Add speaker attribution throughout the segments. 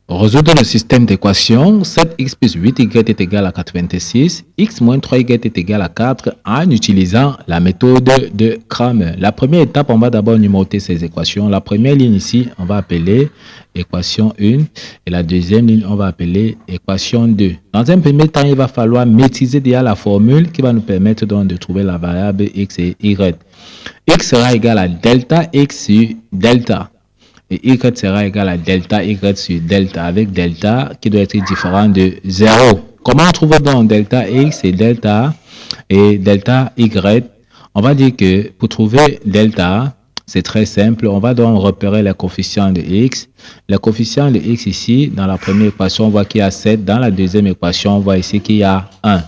Speaker 1: Résoudre le système d'équations 7x plus 8y est égal à 86, x moins 3y est égal à 4 en utilisant la méthode de Cramer. La première étape, on va d'abord numéroter ces équations. La première ligne ici, on va appeler équation 1 et la deuxième ligne, on va appeler équation 2. Dans un premier temps, il va falloir maîtriser déjà la formule qui va nous permettre donc de trouver la variable x et y. X sera égal à delta x sur delta. Et y sera égal à delta y sur delta, avec delta qui doit être différent de 0. Comment on trouve donc delta x et delta y? On va dire que pour trouver delta, c'est très simple. On va donc repérer les coefficients de x. Les coefficients de x ici, dans la première équation, on voit qu'il y a 7. Dans la deuxième équation, on voit ici qu'il y a 1.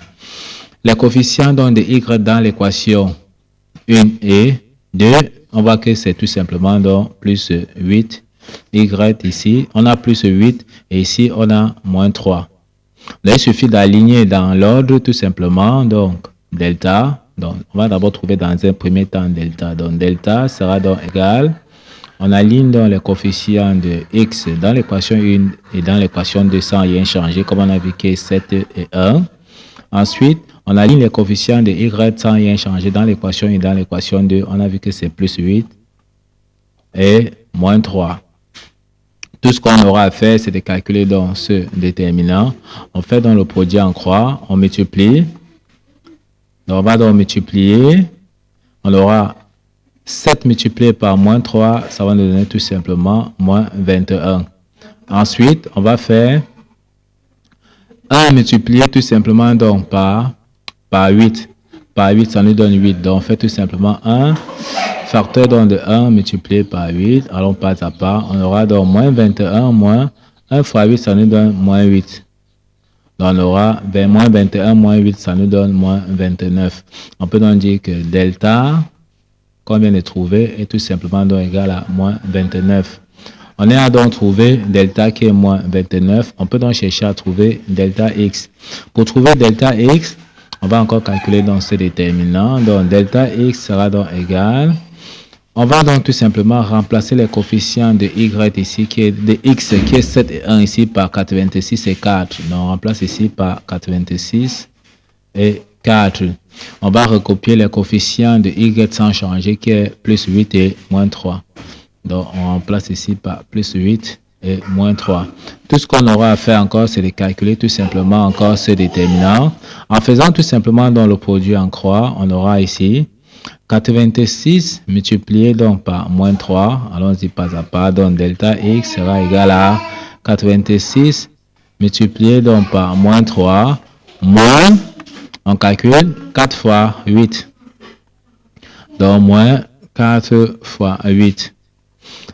Speaker 1: Les coefficients donc de y dans l'équation 1 et 2, on voit que c'est tout simplement donc plus 8. Y ici, on a plus 8 et ici, on a moins 3. Là, il suffit d'aligner dans l'ordre tout simplement. Donc, delta. Donc, on va d'abord trouver dans un premier temps delta. Donc, delta sera donc égal. On aligne donc les coefficients de x dans l'équation 1 et dans l'équation 2 sans rien changer, comme on a vu que 7 et 1. Ensuite, on aligne les coefficients de y sans rien changer dans l'équation 1 et dans l'équation 2. On a vu que c'est plus 8 et moins 3. Tout ce qu'on aura à faire, c'est de calculer dans ce déterminant. On fait dans le produit en croix, on multiplie. Donc, on va donc multiplier. On aura 7 multiplié par moins 3, ça va nous donner tout simplement moins 21. Ensuite, on va faire 1 multiplié tout simplement donc par 8. Par 8, ça nous donne 8. Donc, on fait tout simplement 1 facteur donc de 1 multiplié par 8. Allons pas à part. On aura donc moins 21 moins 1 fois 8, ça nous donne moins 8. Donc, on aura moins 21 moins 8, ça nous donne moins 29. On peut donc dire que delta, qu'on vient de trouver, est tout simplement donc égal à moins 29. On a donc trouvé delta qui est moins 29. On peut donc chercher à trouver delta x. Pour trouver delta x, on va encore calculer dans ce déterminant. Donc, delta x sera donc égal. On va donc tout simplement remplacer les coefficients de y ici, qui est de x, qui est 7 et 1 ici, par 86 et 4. Donc, on remplace ici par 86 et 4. On va recopier les coefficients de y sans changer, qui est plus 8 et moins 3. Donc, on remplace ici par plus 8 et moins 3. Tout ce qu'on aura à faire encore, c'est de calculer tout simplement encore ce déterminant. En faisant tout simplement dans le produit en croix, on aura ici 86 multiplié donc par moins 3. Allons-y pas à pas. Donc, delta x sera égal à 86 multiplié donc par moins 3 moins, on calcule 4 fois 8. Donc, moins 4 fois 8.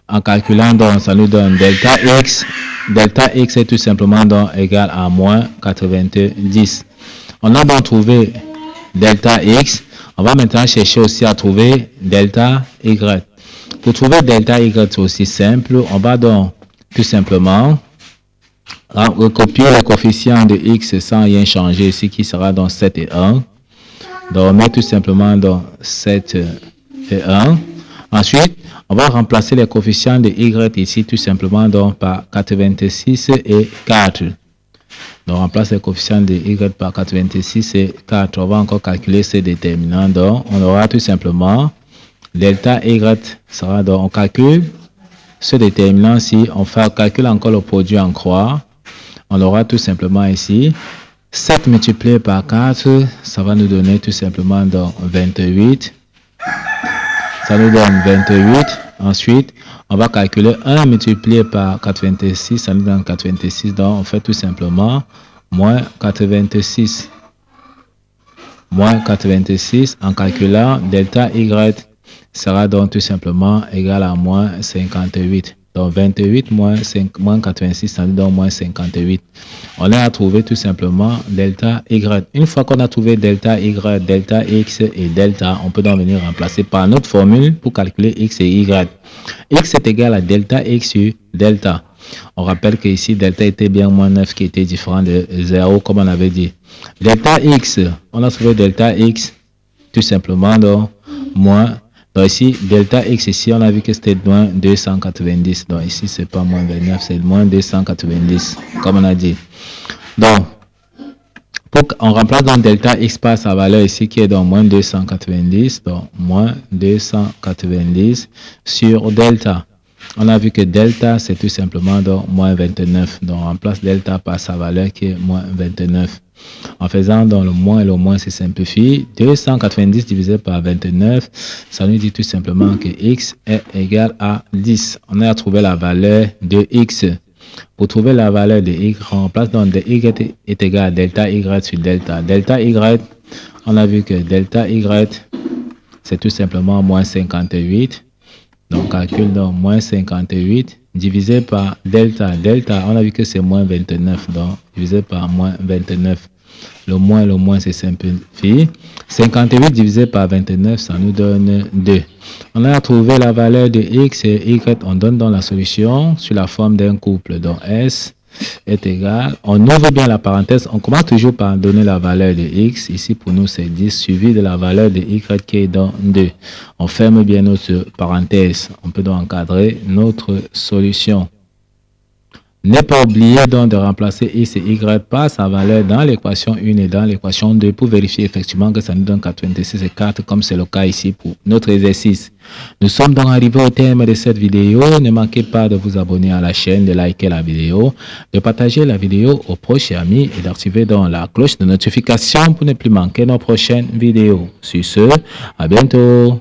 Speaker 1: En calculant, donc, ça nous donne delta x. Delta x est tout simplement donc égal à moins 90. On a donc trouvé delta x. On va maintenant chercher aussi à trouver delta y. Pour trouver delta y, c'est aussi simple. On va donc tout simplement recopier le coefficient de x sans rien changer ici, qui sera donc 7 et 1. Donc, on met tout simplement donc 7 et 1. Ensuite, on va remplacer les coefficients de y ici tout simplement donc par 86 et 4. Donc, on remplace les coefficients de y par 86 et 4. On va encore calculer ces déterminants. Donc, on aura tout simplement delta y sera donc, on calcule ce déterminant-ci. On calcule encore le produit en croix. On aura tout simplement ici 7 multiplié par 4. Ça va nous donner tout simplement donc 28. Ça nous donne 28. Ensuite, on va calculer 1 multiplié par 86. Ça nous donne 86. Donc, on fait tout simplement moins 86. Moins 86. En calculant, delta y sera donc tout simplement égal à moins 58. Donc, 28 moins 86, ça nous donne moins 58. On a trouvé tout simplement delta y. Une fois qu'on a trouvé delta y, delta x et delta, on peut donc venir remplacer par notre formule pour calculer x et y. X est égal à delta x sur delta. On rappelle que ici, delta était bien moins 9 qui était différent de 0, comme on avait dit. Delta x, on a trouvé delta x tout simplement donc moins Donc ici, delta x ici, on a vu que c'était moins 290. Donc ici, c'est pas moins 29, c'est moins 290, comme on a dit. Donc, pour qu'on remplace donc delta x par sa valeur ici qui est donc moins 290, donc moins 290 sur delta. On a vu que delta, c'est tout simplement donc moins 29. Donc, on remplace delta par sa valeur qui est moins 29. En faisant donc le moins et le moins se simplifie. 290 divisé par 29, ça nous dit tout simplement que x est égal à 10. On a trouvé la valeur de x. Pour trouver la valeur de y, on remplace donc de y est égal à delta y sur delta. Delta y, on a vu que delta y, c'est tout simplement moins 58. Donc, calcule donc moins 58 divisé par delta. Delta, on a vu que c'est moins 29. Donc, divisé par moins 29. Le moins se simplifie. 58 divisé par 29, ça nous donne 2. On a trouvé la valeur de x et y. On donne dans la solution sur la forme d'un couple. Donc, S est égal. On ouvre bien la parenthèse. On commence toujours par donner la valeur de x. Ici, pour nous, c'est 10, suivi de la valeur de y qui est dans 2. On ferme bien notre parenthèse. On peut donc encadrer notre solution. Ne pas oublier donc de remplacer x et y par sa valeur dans l'équation 1 et dans l'équation 2 pour vérifier effectivement que ça nous donne 96 et 4 comme c'est le cas ici pour notre exercice. Nous sommes donc arrivés au terme de cette vidéo. Ne manquez pas de vous abonner à la chaîne, de liker la vidéo, de partager la vidéo aux proches et amis et d'activer donc la cloche de notification pour ne plus manquer nos prochaines vidéos. Sur ce, à bientôt.